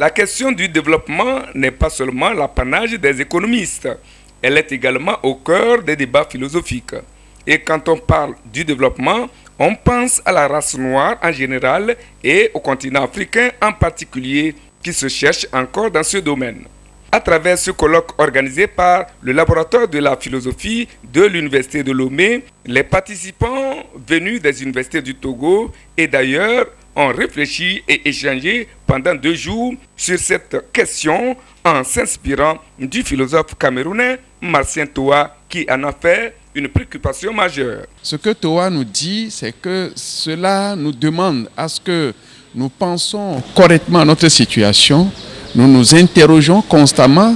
La question du développement n'est pas seulement l'apanage des économistes, elle est également au cœur des débats philosophiques. Et quand on parle du développement, on pense à la race noire en général et au continent africain en particulier qui se cherche encore dans ce domaine. À travers ce colloque organisé par le laboratoire de la philosophie de l'Université de Lomé, les participants venus des universités du Togo et d'ailleurs ont réfléchi et échangé pendant 2 jours sur cette question en s'inspirant du philosophe camerounais Martien Toa qui en a fait une préoccupation majeure. Ce que Toa nous dit, c'est que cela nous demande à ce que nous pensons correctement à notre situation, nous nous interrogeons constamment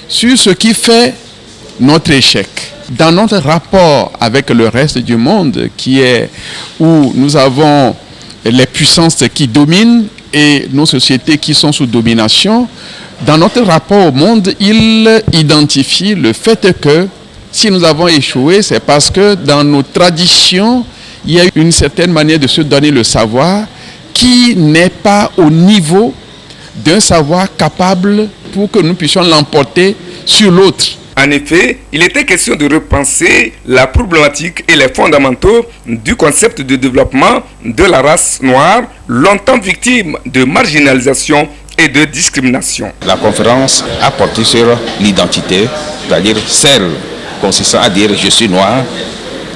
sur ce qui fait notre échec. Dans notre rapport avec le reste du monde, qui est où nous avons les puissances qui dominent et nos sociétés qui sont sous domination, dans notre rapport au monde, il identifie le fait que si nous avons échoué, c'est parce que dans nos traditions, il y a une certaine manière de se donner le savoir qui n'est pas au niveau d'un savoir capable pour que nous puissions l'emporter sur l'autre. En effet, il était question de repenser la problématique et les fondamentaux du concept de développement de la race noire, longtemps victime de marginalisation et de discrimination. La conférence a porté sur l'identité, c'est-à-dire celle consistant à dire je suis noir,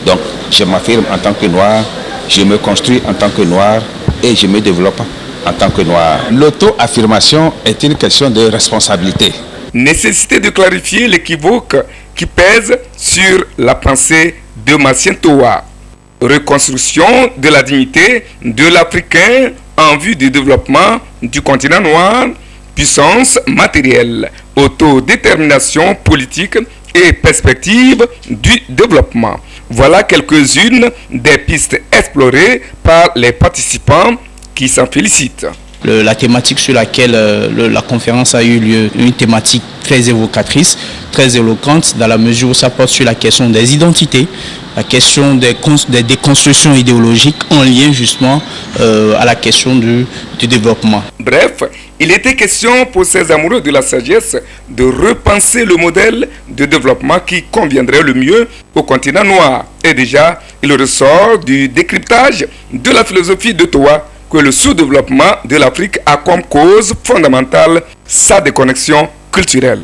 donc je m'affirme en tant que noir, je me construis en tant que noir et je me développe en tant que noir. L'auto-affirmation est une question de responsabilité. Nécessité de clarifier l'équivoque qui pèse sur la pensée de Martien Toa. Reconstruction de la dignité de l'Africain en vue du développement du continent noir, puissance matérielle, autodétermination politique et perspective du développement. Voilà quelques-unes des pistes explorées par les participants qui s'en félicitent. La thématique sur laquelle la conférence a eu lieu, une thématique très évocatrice, très éloquente, dans la mesure où ça porte sur la question des identités, la question des déconstructions idéologiques en lien justement à la question du développement. Bref, il était question pour ces amoureux de la sagesse de repenser le modèle de développement qui conviendrait le mieux au continent noir. Et déjà, il ressort du décryptage de la philosophie de Toa que le sous-développement de l'Afrique a comme cause fondamentale sa déconnexion culturelle.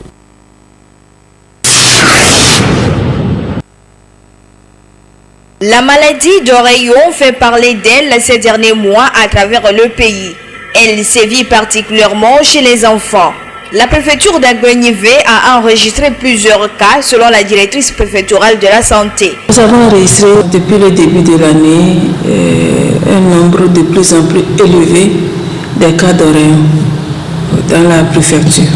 La maladie d'Oreillon fait parler d'elle ces derniers mois à travers le pays. Elle sévit particulièrement chez les enfants. La préfecture d'Aguenivé a enregistré plusieurs cas selon la directrice préfectorale de la santé. Nous avons enregistré depuis le début de l'année un nombre de plus en plus élevé des cas d'oreillons dans la préfecture.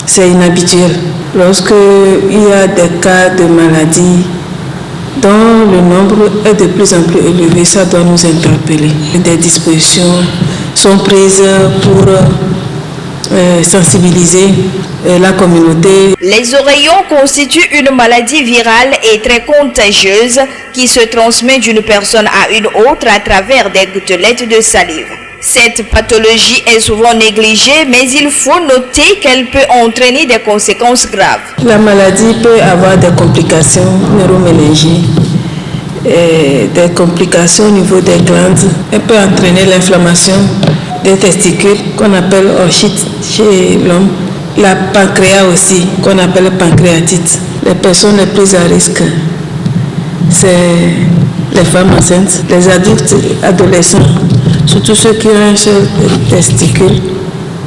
C'est inhabituel. Lorsque il y a des cas de maladie dont le nombre est de plus en plus élevé, ça doit nous interpeller. Des dispositions sont prises pour sensibiliser la communauté. Les oreillons constituent une maladie virale et très contagieuse qui se transmet d'une personne à une autre à travers des gouttelettes de salive. Cette pathologie est souvent négligée, mais il faut noter qu'elle peut entraîner des conséquences graves. La maladie peut avoir des complications neuroméningiques, des complications au niveau des glandes. Elle peut entraîner l'inflammation des testicules qu'on appelle orchite chez l'homme. La pancréas aussi, qu'on appelle pancréatite. Les personnes les plus à risque, c'est les femmes enceintes, les adultes, adolescents, surtout ceux qui ont un seul testicule.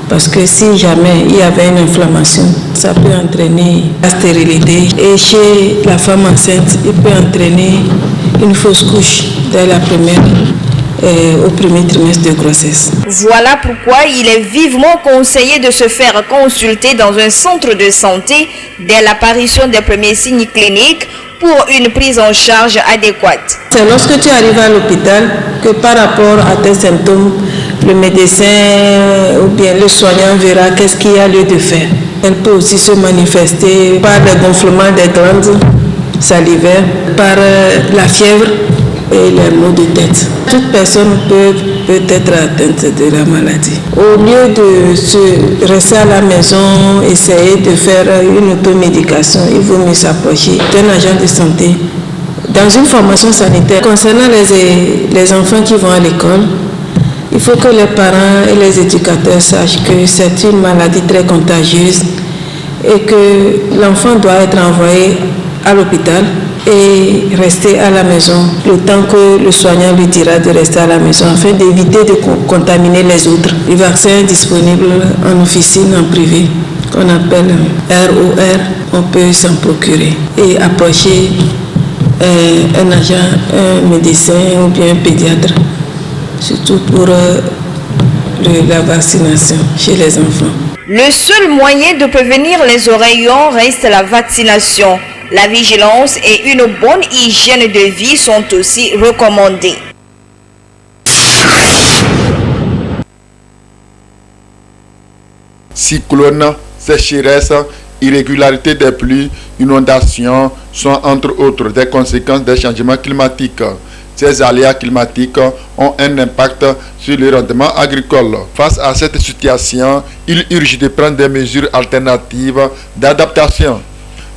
Parce que si jamais il y avait une inflammation, ça peut entraîner la stérilité. Et chez la femme enceinte, il peut entraîner une fausse couche dès la première au premier trimestre de grossesse. Voilà pourquoi il est vivement conseillé de se faire consulter dans un centre de santé dès l'apparition des premiers signes cliniques pour une prise en charge adéquate. C'est lorsque tu arrives à l'hôpital que par rapport à tes symptômes, le médecin ou bien le soignant verra qu'est-ce qu'il y a lieu de faire. Elle peut aussi se manifester par des gonflements des glandes salivaires, par la fièvre, et les maux de tête. Toute personne peut être atteinte de la maladie. Au lieu de se rester à la maison, essayer de faire une automédication, il vaut mieux s'approcher d'un agent de santé. Dans une formation sanitaire, concernant les enfants qui vont à l'école, il faut que les parents et les éducateurs sachent que c'est une maladie très contagieuse et que l'enfant doit être envoyé à l'hôpital et rester à la maison le temps que le soignant lui dira de rester à la maison afin d'éviter de contaminer les autres. Le vaccin est disponible en officine, en privé, qu'on appelle ROR, on peut s'en procurer et approcher un agent, un médecin ou bien un pédiatre, surtout pour la vaccination chez les enfants. Le seul moyen de prévenir les oreillons reste la vaccination. La vigilance et une bonne hygiène de vie sont aussi recommandées. Cyclones, sécheresse, irrégularité des pluies, inondations sont entre autres des conséquences des changements climatiques. Ces aléas climatiques ont un impact sur le rendement agricole. Face à cette situation, il urge de prendre des mesures alternatives d'adaptation.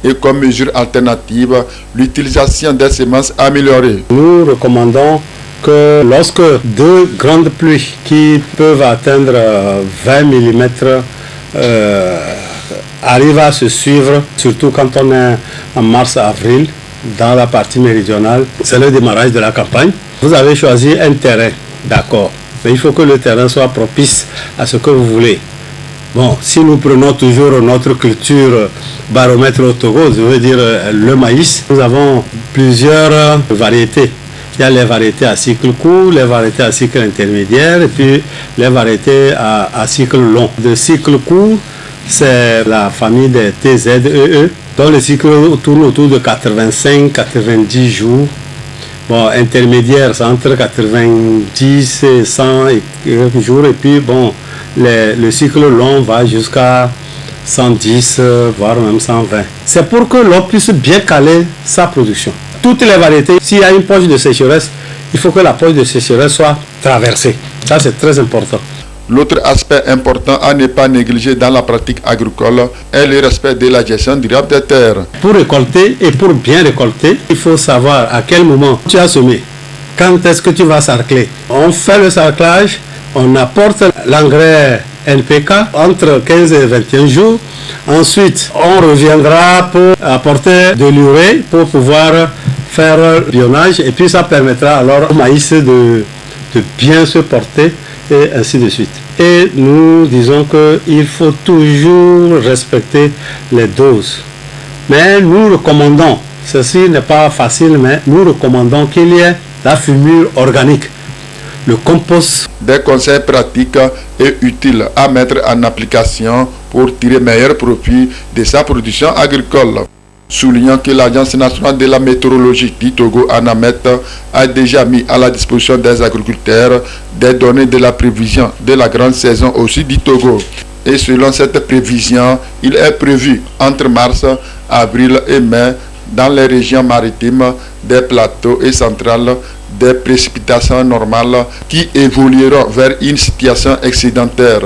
Et comme mesure alternative, l'utilisation des semences améliorées. Nous recommandons que lorsque deux grandes pluies qui peuvent atteindre 20 mm arrivent à se suivre, surtout quand on est en mars-avril, dans la partie méridionale, c'est le démarrage de la campagne. Vous avez choisi un terrain, d'accord, mais il faut que le terrain soit propice à ce que vous voulez. Bon, si nous prenons toujours notre culture baromètre au Togo, je veux dire le maïs, nous avons plusieurs variétés. Il y a les variétés à cycle court, les variétés à cycle intermédiaire et puis les variétés à cycle long. De cycle court, c'est la famille des TZEE, dont le cycle tourne autour de 85-90 jours. Bon, intermédiaire, c'est entre 90 et 100 jours. Et puis, bon, le cycle long va jusqu'à 110, voire même 120. C'est pour que l'on puisse bien caler sa production. Toutes les variétés, s'il y a une poche de sécheresse, il faut que la poche de sécheresse soit traversée. Ça, c'est très important. L'autre aspect important à ne pas négliger dans la pratique agricole est le respect de la gestion durable des terres. Pour récolter et pour bien récolter, il faut savoir à quel moment tu as semé. Quand est-ce que tu vas sarcler? On fait le sarclage, on apporte l'engrais NPK entre 15 et 21 jours. Ensuite, on reviendra pour apporter de l'urée pour pouvoir faire le bionnage. Et puis ça permettra alors au maïs de bien se porter et ainsi de suite. Et nous disons qu'il faut toujours respecter les doses. Mais nous recommandons, ceci n'est pas facile, mais nous recommandons qu'il y ait la fumure organique, le compost. Des conseils pratiques et utiles à mettre en application pour tirer meilleur profit de sa production agricole. Soulignant que l'Agence nationale de la météorologie du Togo, ANAMET, a déjà mis à la disposition des agriculteurs des données de la prévision de la grande saison au sud du Togo. Et selon cette prévision, il est prévu entre mars, avril et mai, dans les régions maritimes, des plateaux et centrales, des précipitations normales qui évolueront vers une situation excédentaire.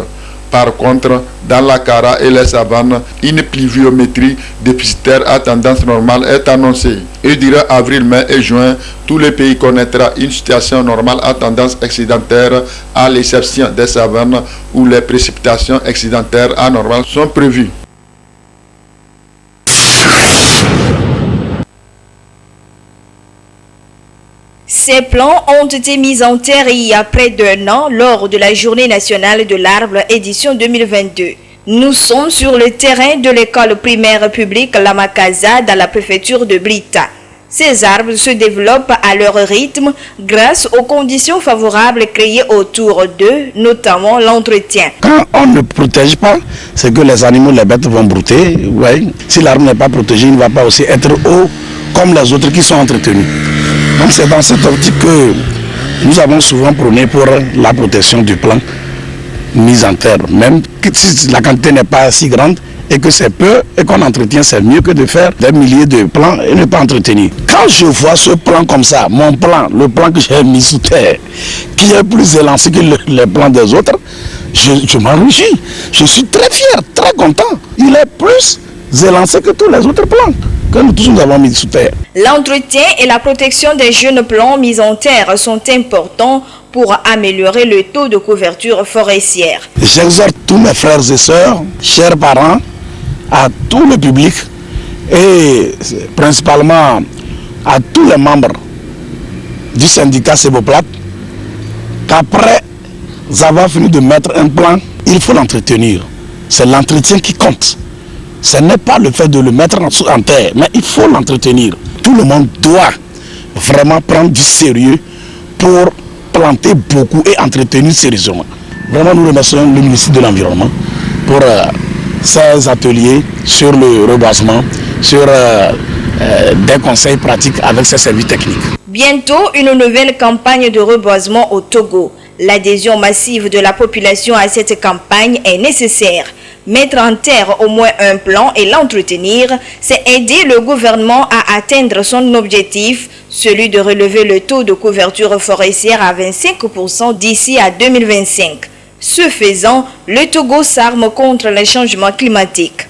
Par contre, dans la Kara et les savanes, une pluviométrie déficitaire à tendance normale est annoncée. Et durant avril, mai et juin, tout le pays connaîtra une situation normale à tendance excédentaire, à l'exception des savanes où les précipitations excédentaires anormales sont prévues. Ces plans ont été mis en terre il y a près d'1 an lors de la Journée nationale de l'arbre édition 2022. Nous sommes sur le terrain de l'école primaire publique Lamakaza dans la préfecture de Blita. Ces arbres se développent à leur rythme grâce aux conditions favorables créées autour d'eux, notamment l'entretien. Quand on ne protège pas, c'est que les animaux, les bêtes vont brouter. Ouais. Si l'arbre n'est pas protégé, il ne va pas aussi être haut comme les autres qui sont entretenus. Donc c'est dans cette optique que nous avons souvent prôné pour la protection du plan mis en terre. Même si la quantité n'est pas si grande et que c'est peu et qu'on entretient, c'est mieux que de faire des milliers de plans et ne pas entretenir. Quand je vois ce plan comme ça, mon plan, le plan que j'ai mis sous terre, qui est plus élancé que les plans des autres, je m'enrichis. Je suis très fier, très content. Il est plus élancé que tous les autres plans que nous tous nous avons mis sous terre. L'entretien et la protection des jeunes plants mis en terre sont importants pour améliorer le taux de couverture forestière. J'exhorte tous mes frères et sœurs, chers parents, à tout le public et principalement à tous les membres du syndicat Seboplat qu'après avoir fini de mettre un plan, il faut l'entretenir. C'est l'entretien qui compte. Ce n'est pas le fait de le mettre en terre, mais il faut l'entretenir. Tout le monde doit vraiment prendre du sérieux pour planter beaucoup et entretenir sérieusement. Vraiment, nous remercions le ministre de l'Environnement pour ces ateliers sur le reboisement, sur des conseils pratiques avec ses services techniques. Bientôt, une nouvelle campagne de reboisement au Togo. L'adhésion massive de la population à cette campagne est nécessaire. Mettre en terre au moins un plan et l'entretenir, c'est aider le gouvernement à atteindre son objectif, celui de relever le taux de couverture forestière à 25% d'ici à 2025. Ce faisant, le Togo s'arme contre les changements climatiques.